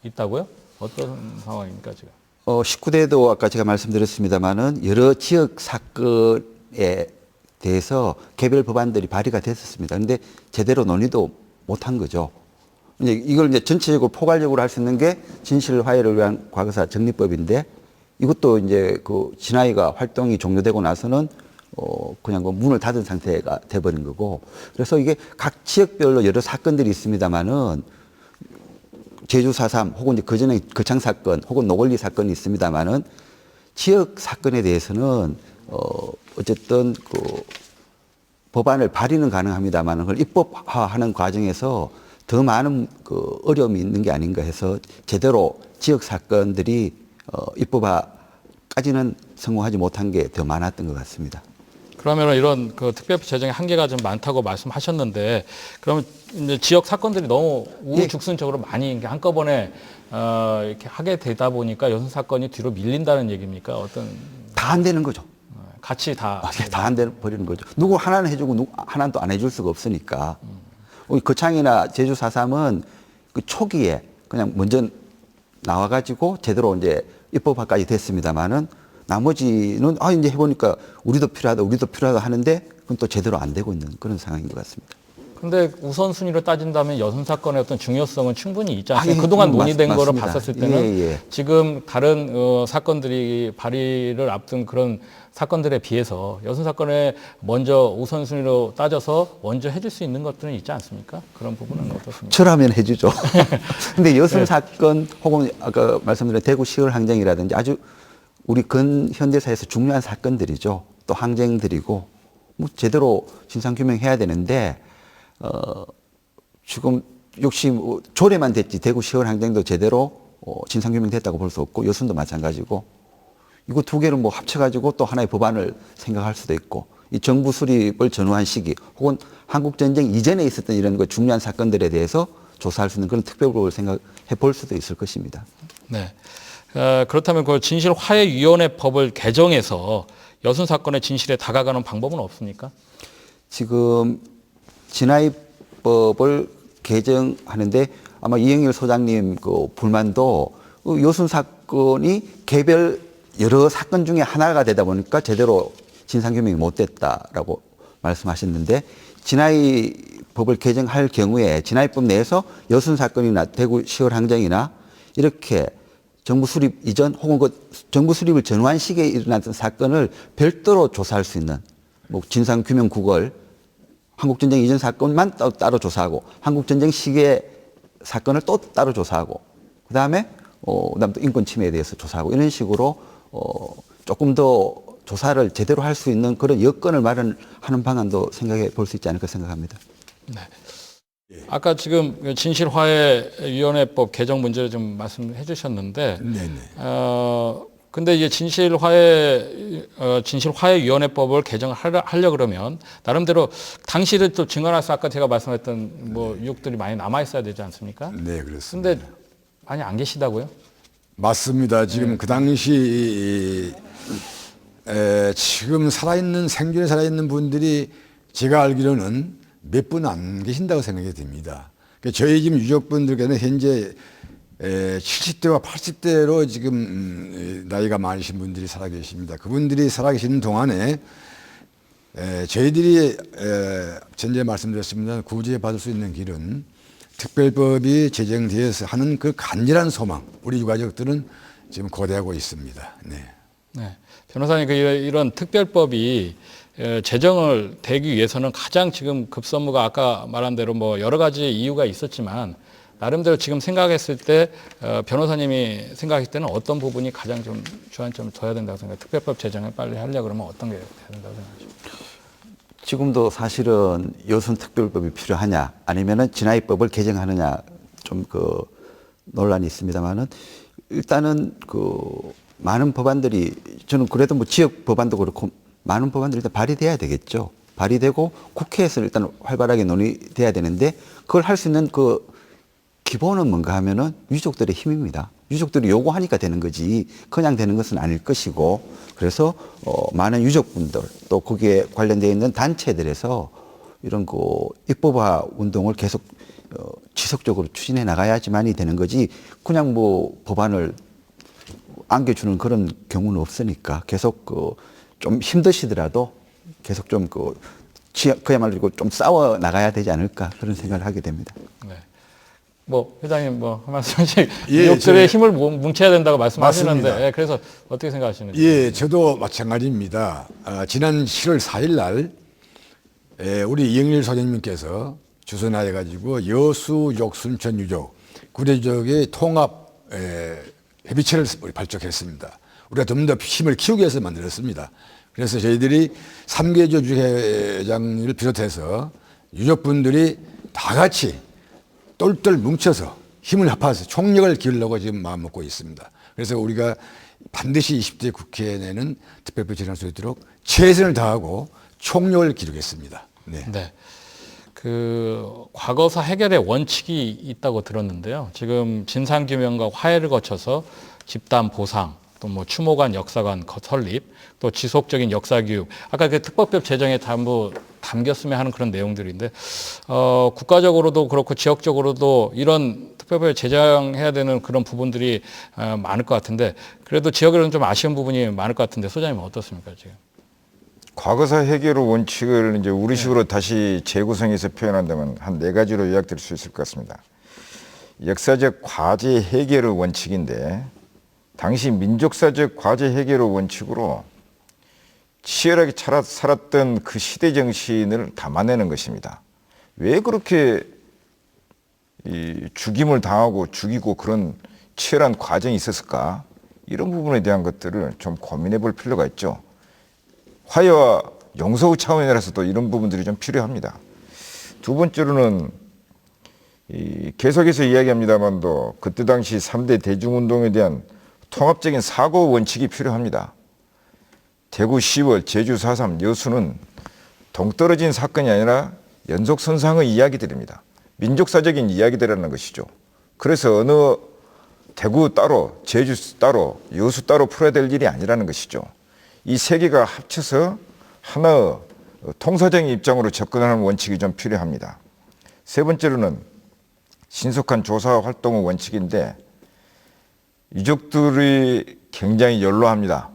있다고요? 어떤 상황입니까 지금? 19대도 아까 제가 말씀드렸습니다만은 여러 지역 사건에 대해서 개별 법안들이 발의가 됐었습니다. 그런데 제대로 논의도 못한 거죠. 이걸 이제 전체적으로 포괄적으로 할 수 있는 게 진실 화해를 위한 과거사 정리법인데 이것도 이제 그 진화위가 활동이 종료되고 나서는 그냥 그 문을 닫은 상태가 돼버린 거고 그래서 이게 각 지역별로 여러 사건들이 있습니다만은 제주 4.3 혹은 이제 그전에 거창 사건 혹은 노걸리 사건이 있습니다만은 지역 사건에 대해서는 어쨌든 그 법안을 발의는 가능합니다만 그걸 입법화하는 과정에서 더 많은 그 어려움이 있는 게 아닌가 해서 제대로 지역 사건들이 입법화까지는 성공하지 못한 게 더 많았던 것 같습니다. 그러면 이런 그 특별법 제정의 한계가 좀 많다고 말씀하셨는데, 그러면 이제 지역 사건들이 너무 우후죽순적으로 많이 이렇게 한꺼번에 이렇게 하게 되다 보니까 여순 사건이 뒤로 밀린다는 얘기입니까? 어떤 다 안 되는 거죠. 같이 다 다 안 되는 버리는 거죠. 누구 하나는 해주고 누구 하나는 또 안 해줄 수가 없으니까. 우리 거창이나 제주 4.3은 그 초기에 그냥 먼저 나와가지고 제대로 이제 입법화까지 됐습니다만은 나머지는 이제 해보니까 우리도 필요하다 하는데 그건 또 제대로 안 되고 있는 그런 상황인 것 같습니다. 근데 우선순위로 따진다면 여순 사건의 어떤 중요성은 충분히 있지 않습니까? 예, 그동안 논의된 거를 맞습니다. 봤었을 때는 예. 지금 다른 사건들이 발의를 앞둔 그런 사건들에 비해서 여순 사건에 먼저 우선순위로 따져서 먼저 해줄 수 있는 것들은 있지 않습니까? 그런 부분은 어떻습니까? 저라면 해주죠. 근데 여순 사건 혹은 아까 말씀드린 대구 시월 항쟁이라든지 아주 우리 근현대사에서 중요한 사건들이죠. 또 항쟁들이고 뭐 제대로 진상규명해야 되는데 지금 역시 뭐 조례만 됐지 대구 시월 항쟁도 제대로 진상규명됐다고 볼 수 없고 여순도 마찬가지고 이거 두 개를 뭐 합쳐가지고 또 하나의 법안을 생각할 수도 있고 이 정부 수립을 전후한 시기 혹은 한국전쟁 이전에 있었던 이런 그 중요한 사건들에 대해서 조사할 수 있는 그런 특별법을 생각해 볼 수도 있을 것입니다. 네. 그렇다면 그 진실화해위원회법을 개정해서 여순 사건의 진실에 다가가는 방법은 없습니까? 지금 진화입법을 개정하는데 아마 이영일 소장님 그 불만도 그 여순 사건이 개별 여러 사건 중에 하나가 되다 보니까 제대로 진상규명이 못 됐다라고 말씀하셨는데 진화입법을 개정할 경우에 진화입법 내에서 여순 사건이나 대구 시월 항쟁이나 이렇게 정부 수립 이전 혹은 그 정부 수립을 전후한 시기에 일어났던 사건을 별도로 조사할 수 있는 뭐 진상규명 구걸 한국전쟁 이전 사건만 따로 조사하고 한국전쟁 시기의 사건을 또 따로 조사하고 그다음에 그다음 또 인권 침해에 대해서 조사하고 이런 식으로 조금 더 조사를 제대로 할 수 있는 그런 여건을 마련하는 방안도 생각해 볼 수 있지 않을까 생각합니다. 네. 아까 지금 진실화해위원회법 개정 문제를 좀 말씀해 주셨는데, 네네. 근데 이제 진실화해위원회법을 개정하려 그러면 나름대로 당시를 또 증언해서 아까 제가 말씀했던 뭐 유혹들이 많이 남아 있어야 되지 않습니까? 네, 그렇습니다. 근데 많이 안 계시다고요? 맞습니다. 지금 그 당시 지금 생존에 살아있는 분들이 제가 알기로는 몇 분 안 계신다고 생각이 됩니다. 그러니까 저희 지금 유족분들께는 현재 70대와 80대로 지금 나이가 많으신 분들이 살아계십니다. 그분들이 살아계시는 동안에 저희들이 전에 말씀드렸습니다. 구제받을 수 있는 길은 특별법이 제정되어서 하는 그 간절한 소망, 우리 유가족들은 지금 고대하고 있습니다. 네. 네. 변호사님, 이런 특별법이 제정을 되기 위해서는 가장 지금 급선무가 아까 말한 대로 뭐 여러 가지 이유가 있었지만 나름대로 지금 생각했을 때 변호사님이 생각했을 때는 어떤 부분이 가장 좀 주안점을 둬야 된다고 생각해요? 특별법 제정을 빨리 하려고 그러면 어떤 게 돼야 된다고 생각하십니까? 지금도 사실은 여순 특별법이 필요하냐 아니면은 진화입법을 개정하느냐 좀 그 논란이 있습니다만은 일단은 그 많은 법안들이 저는 그래도 뭐 지역 법안도 그렇고 많은 법안들이 일단 발의돼야 되겠죠. 발의되고 국회에서 일단 활발하게 논의돼야 되는데 그걸 할 수 있는 그 기본은 뭔가 하면은 유족들의 힘입니다. 유족들이 요구하니까 되는 거지 그냥 되는 것은 아닐 것이고 그래서 많은 유족분들 또 거기에 관련되어 있는 단체들에서 이런 그 입법화 운동을 계속 지속적으로 추진해 나가야지만이 되는 거지 그냥 뭐 법안을 안겨주는 그런 경우는 없으니까 계속 좀 힘드시더라도 계속 좀 그야말로 좀 싸워 나가야 되지 않을까 그런 생각을 하게 됩니다. 네. 뭐 회장님 뭐 한 말씀씩 예, 유족들의 힘을 뭉쳐야 된다고 말씀하시는데 예, 그래서 어떻게 생각하시는지? 예, 저도 마찬가지입니다. 지난 7월 4일 날 우리 이영일 소장님께서 주선하여 가지고 여수 육순천 유족 구례족의 통합 협의체를 발족했습니다. 우리가 좀 더 힘을 키우기 위해서 만들었습니다. 그래서 저희들이 3개조 주회장을 비롯해서 유족분들이 다 같이 똘똘 뭉쳐서 힘을 합해서 총력을 기울려고 지금 마음 먹고 있습니다. 그래서 우리가 반드시 20대 국회 내는 특별법 제정할 수 있도록 최선을 다하고 총력을 기르겠습니다. 네. 네. 그 과거사 해결의 원칙이 있다고 들었는데요. 지금 진상규명과 화해를 거쳐서 집단 보상, 또 뭐 추모관, 역사관 설립, 또 지속적인 역사교육. 아까 그 특법법 제정에 전부 담겼으면 하는 그런 내용들인데, 국가적으로도 그렇고 지역적으로도 이런 특별법을 제정해야 되는 그런 부분들이 많을 것 같은데, 그래도 지역에는 좀 아쉬운 부분이 많을 것 같은데, 소장님은 어떻습니까, 지금? 과거사 해결의 원칙을 이제 우리식으로 다시 재구성해서 표현한다면 한 4가지로 요약될 수 있을 것 같습니다. 역사적 과제 해결의 원칙인데, 당시 민족사적 과제 해결의 원칙으로 치열하게 살았던 그 시대 정신을 담아내는 것입니다. 왜 그렇게 죽임을 당하고 죽이고 그런 치열한 과정이 있었을까? 이런 부분에 대한 것들을 좀 고민해 볼 필요가 있죠. 화해와 용서의 차원이라서도 이런 부분들이 좀 필요합니다. 두 번째로는 계속해서 이야기합니다만도 그때 당시 3대 대중운동에 대한 통합적인 사고 원칙이 필요합니다. 대구 10월, 제주 4.3, 여수는 동떨어진 사건이 아니라 연속선상의 이야기들입니다. 민족사적인 이야기들이라는 것이죠. 그래서 어느 대구 따로, 제주 따로, 여수 따로 풀어야 될 일이 아니라는 것이죠. 이 세 개가 합쳐서 하나의 통사적인 입장으로 접근하는 원칙이 좀 필요합니다. 세 번째로는 신속한 조사 활동의 원칙인데, 유족들이 굉장히 연로합니다.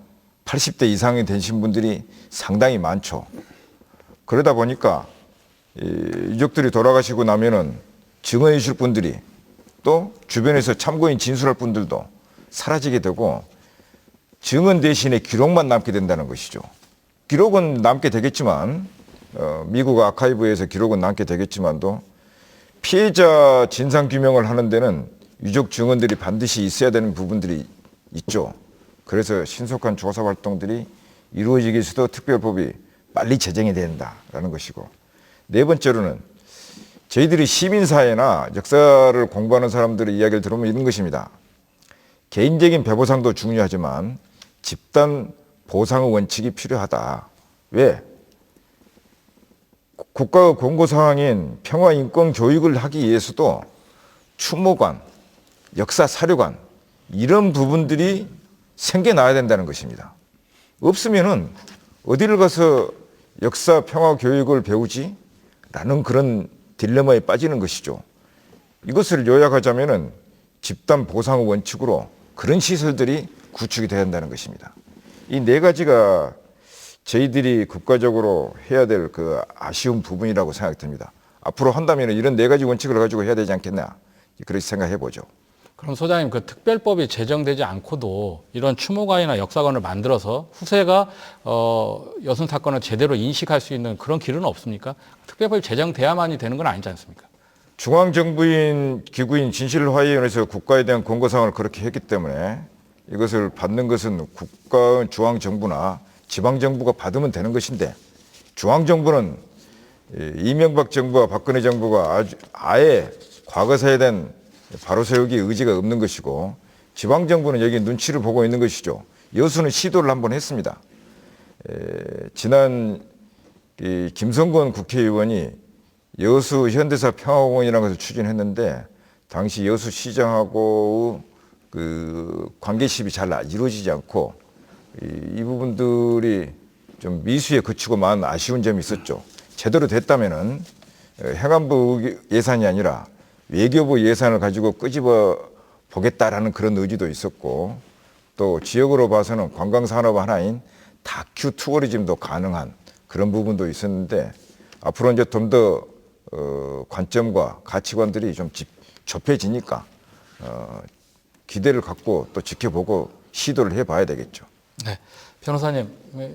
80대 이상이 되신 분들이 상당히 많죠. 그러다 보니까 유족들이 돌아가시고 나면은 증언해 주실 분들이 또 주변에서 참고인 진술할 분들도 사라지게 되고 증언 대신에 기록만 남게 된다는 것이죠. 기록은 남게 되겠지만 미국 아카이브에서 기록은 남게 되겠지만도 피해자 진상규명을 하는 데는 유족 증언들이 반드시 있어야 되는 부분들이 있죠. 그래서 신속한 조사 활동들이 이루어지기 위해서도 특별법이 빨리 제정이 된다라는 것이고, 네 번째로는 저희들이 시민사회나 역사를 공부하는 사람들의 이야기를 들으면 이런 것입니다. 개인적인 배보상도 중요하지만 집단 보상의 원칙이 필요하다. 왜? 국가의 권고사항인 평화인권 교육을 하기 위해서도 추모관, 역사사료관 이런 부분들이 생겨나야 된다는 것입니다. 없으면은 어디를 가서 역사 평화 교육을 배우지? 라는 그런 딜레마에 빠지는 것이죠. 이것을 요약하자면은 집단 보상의 원칙으로 그런 시설들이 구축이 돼야 한다는 것입니다. 이 4가지가 저희들이 국가적으로 해야 될 그 아쉬운 부분이라고 생각이 듭니다. 앞으로 한다면 이런 4가지 원칙을 가지고 해야 되지 않겠나, 그렇게 생각해 보죠. 그럼 소장님, 그 특별법이 제정되지 않고도 이런 추모관이나 역사관을 만들어서 후세가 여순 사건을 제대로 인식할 수 있는 그런 길은 없습니까? 특별법이 제정돼야만이 되는 건 아니지 않습니까? 중앙정부인 기구인 진실화해위원회에서 국가에 대한 권고사항을 그렇게 했기 때문에 이것을 받는 것은 국가 중앙정부나 지방정부가 받으면 되는 것인데, 중앙정부는 이명박 정부와 박근혜 정부가 아예 과거사에 대한 바로 세우기 의지가 없는 것이고, 지방정부는 여기 눈치를 보고 있는 것이죠. 여수는 시도를 한번 했습니다. 지난 김성건 국회의원이 여수 현대사 평화공원이라는 것을 추진했는데, 당시 여수시장하고 그 관계십이 잘 이루어지지 않고 이 부분들이 좀 미수에 그치고만 아쉬운 점이 있었죠. 제대로 됐다면은 행안부 예산이 아니라 외교부 예산을 가지고 끄집어 보겠다라는 그런 의지도 있었고, 또 지역으로 봐서는 관광산업 하나인 다큐 투어리즘도 가능한 그런 부분도 있었는데, 앞으로 이제 좀 더 관점과 가치관들이 좀 좁혀지니까 기대를 갖고 또 지켜보고 시도를 해봐야 되겠죠. 네, 변호사님,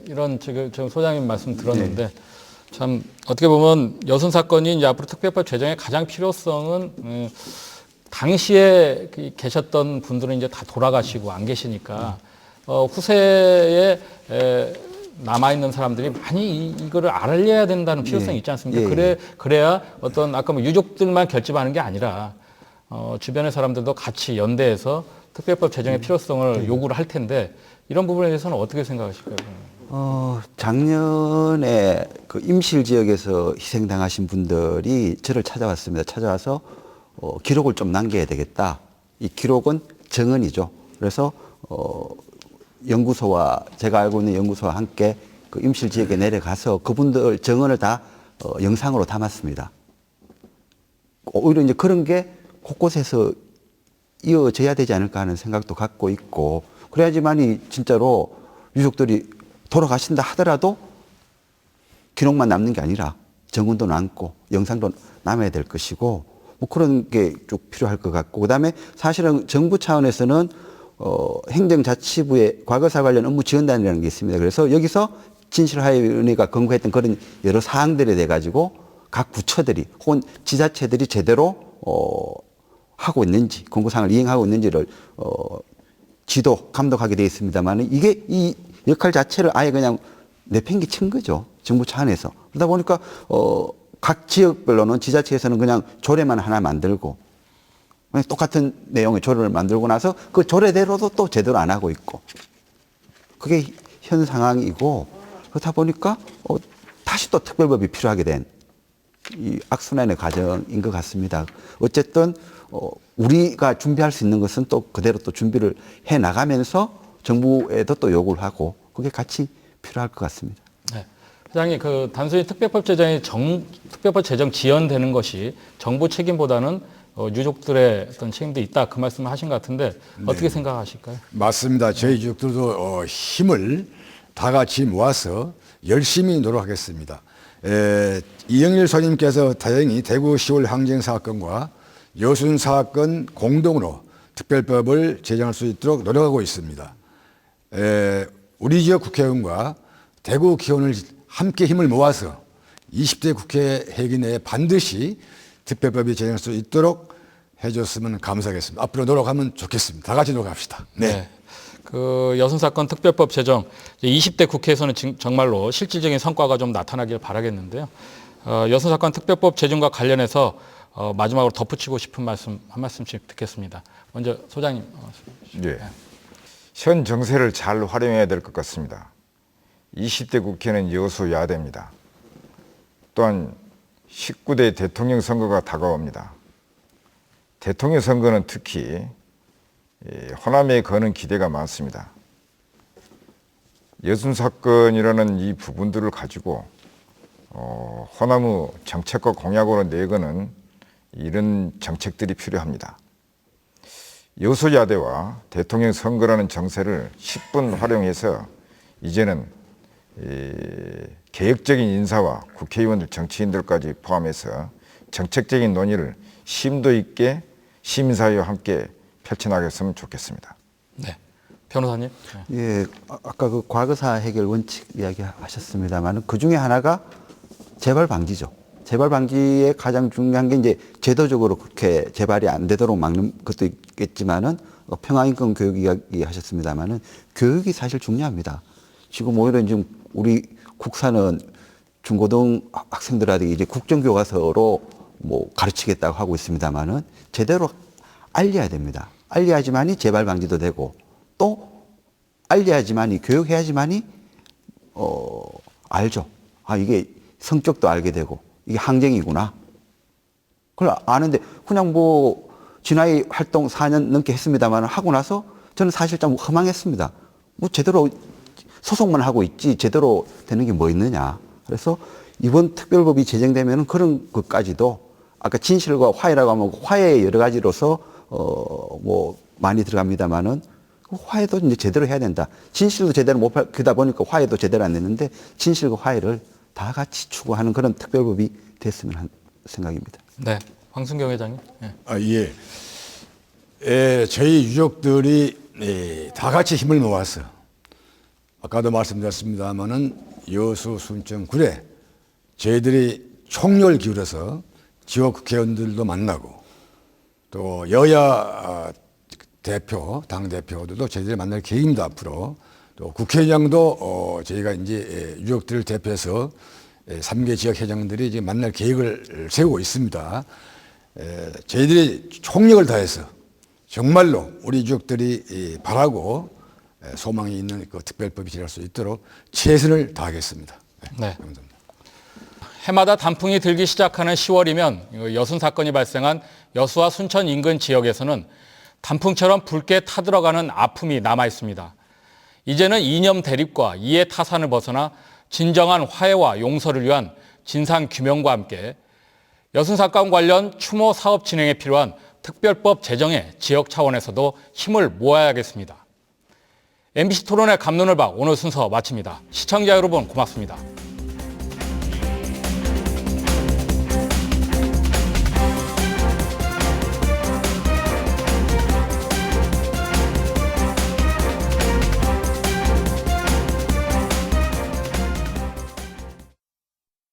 이런 지금 소장님 말씀 들었는데 참 어떻게 보면 여순 사건이 이제 앞으로 특별법 제정의 가장 필요성은 당시에 계셨던 분들은 이제 다 돌아가시고 안 계시니까 후세에 남아있는 사람들이 많이 이거를 알려야 된다는 필요성이 있지 않습니까? 그래야 어떤 아까 뭐 유족들만 결집하는 게 아니라 주변의 사람들도 같이 연대해서 특별법 제정의 필요성을 요구를 할 텐데, 이런 부분에 대해서는 어떻게 생각하실까요? 작년에 그 임실 지역에서 희생당하신 분들이 저를 찾아왔습니다. 찾아와서 기록을 좀 남겨야 되겠다. 이 기록은 정언이죠. 그래서 연구소와 제가 알고 있는 연구소와 함께 그 임실 지역에 내려가서 그분들 정언을 다 영상으로 담았습니다. 오히려 이제 그런 게 곳곳에서 이어져야 되지 않을까 하는 생각도 갖고 있고, 그래야지만이 진짜로 유족들이 돌아가신다 하더라도 기록만 남는 게 아니라 정언도 남고 영상도 남아야 될 것이고, 뭐 그런 게 쭉 필요할 것 같고, 그다음에 사실은 정부 차원에서는 행정자치부의 과거사 관련 업무 지원단이라는 게 있습니다. 그래서 여기서 진실화해위원회가 권고했던 그런 여러 사항들에 대해 가지고 각 부처들이 혹은 지자체들이 제대로 하고 있는지, 권고사항을 이행하고 있는지를 지도, 감독하게 되어 있습니다만, 이게 이 역할 자체를 아예 그냥 내팽개친 거죠. 정부 차원에서. 그러다 보니까 각 지역별로는 지자체에서는 그냥 조례만 하나 만들고, 그냥 똑같은 내용의 조례를 만들고 나서 그 조례대로도 또 제대로 안 하고 있고, 그게 현 상황이고, 그렇다 보니까 다시 또 특별법이 필요하게 된 이 악순환의 과정인 것 같습니다. 어쨌든 우리가 준비할 수 있는 것은 또 그대로 또 준비를 해 나가면서 정부에도 또 요구를 하고, 그게 같이 필요할 것 같습니다. 네. 회장님, 그 단순히 특별법 제정이 특별법 제정 지연되는 것이 정부 책임보다는 유족들의 어떤 책임도 있다, 그 말씀을 하신 것 같은데 어떻게 생각하실까요? 맞습니다. 저희 유족들도 힘을 다 같이 모아서 열심히 노력하겠습니다. 이영일 소님께서 다행히 대구 10월 항쟁 사건과 여순 사건 공동으로 특별법을 제정할 수 있도록 노력하고 있습니다. 우리 지역 국회의원과 대구 국회의원을 함께 힘을 모아서 20대 국회 회기 내에 반드시 특별법이 제정할 수 있도록 해줬으면 감사하겠습니다. 앞으로 노력하면 좋겠습니다. 다 같이 노력합시다. 네. 그 여순 사건 특별법 제정 20대 국회에서는 정말로 실질적인 성과가 좀 나타나길 바라겠는데요. 여순 사건 특별법 제정과 관련해서 마지막으로 덧붙이고 싶은 말씀 한 말씀씩 듣겠습니다. 먼저 소장님. 예. 현 정세를 잘 활용해야 될 것 같습니다. 20대 국회는 여수야대입니다. 또한 19대 대통령 선거가 다가옵니다. 대통령 선거는 특히 호남에 거는 기대가 많습니다. 여순 사건이라는 이 부분들을 가지고 호남의 정책과 공약으로 내거는 이런 정책들이 필요합니다. 여수야대와 대통령 선거라는 정세를 10분 활용해서 이제는 개혁적인 인사와 국회의원들, 정치인들까지 포함해서 정책적인 논의를 심도 있게 시민사회와 함께 펼쳐나갔으면 좋겠습니다. 네, 변호사님. 네. 예, 아까 그 과거사 해결 원칙 이야기하셨습니다만, 그 중에 하나가 재발 방지죠. 재발 방지에 가장 중요한 게 이제 제도적으로 그렇게 재발이 안 되도록 막는 것도 있겠지만은, 평화인권 교육 이야기하셨습니다만은 교육이 사실 중요합니다. 지금 오히려 지금 우리 국사는 중고등 학생들한테 이제 국정교과서로 뭐 가르치겠다고 하고 있습니다만은 제대로 알려야 됩니다. 알려야지만이 재발 방지도 되고, 또 알려야지만이, 교육해야지만이 알죠. 아, 이게 성격도 알게 되고 이게 항쟁이구나. 그걸 아는데 그냥 뭐 진화의 활동 4년 넘게 했습니다만 하고 나서 저는 사실 좀 허망했습니다. 뭐 제대로 소송만 하고 있지 제대로 되는 게 뭐 있느냐. 그래서 이번 특별법이 제정되면 그런 것까지도, 아까 진실과 화해라고 하면 화해의 여러 가지로서 뭐 많이 들어갑니다만은 그 화해도 이제 제대로 해야 된다. 진실도 제대로 못 그러다 보니까 화해도 제대로 안 됐는데 진실과 화해를 다 같이 추구하는 그런 특별법이 됐으면 하는 생각입니다. 네, 황순경 회장님. 네. 저희 유족들이 다 같이 힘을 모아서 아까도 말씀드렸습니다마는 여수, 순천, 구례 저희들이 총력을 기울여서 지역 국회의원들도 만나고, 또 여야 대표, 당 대표들도 저희들이 만날 계획입니다. 앞으로 또 국회의장도 저희가 이제 유족들을 대표해서 3개 지역 회장들이 이제 만날 계획을 세우고 있습니다. 저희들이 총력을 다해서 정말로 우리 유족들이 바라고 소망이 있는 그 특별법이 제정할 수 있도록 최선을 다하겠습니다. 네. 감사합니다. 해마다 단풍이 들기 시작하는 10월이면 여순 사건이 발생한 여수와 순천 인근 지역에서는 단풍처럼 붉게 타들어가는 아픔이 남아 있습니다. 이제는 이념 대립과 이해 타산을 벗어나 진정한 화해와 용서를 위한 진상 규명과 함께 여순 사건 관련 추모 사업 진행에 필요한 특별법 제정에 지역 차원에서도 힘을 모아야겠습니다. MBC 토론의 갑론을 봐 오늘 순서 마칩니다. 시청자 여러분 고맙습니다.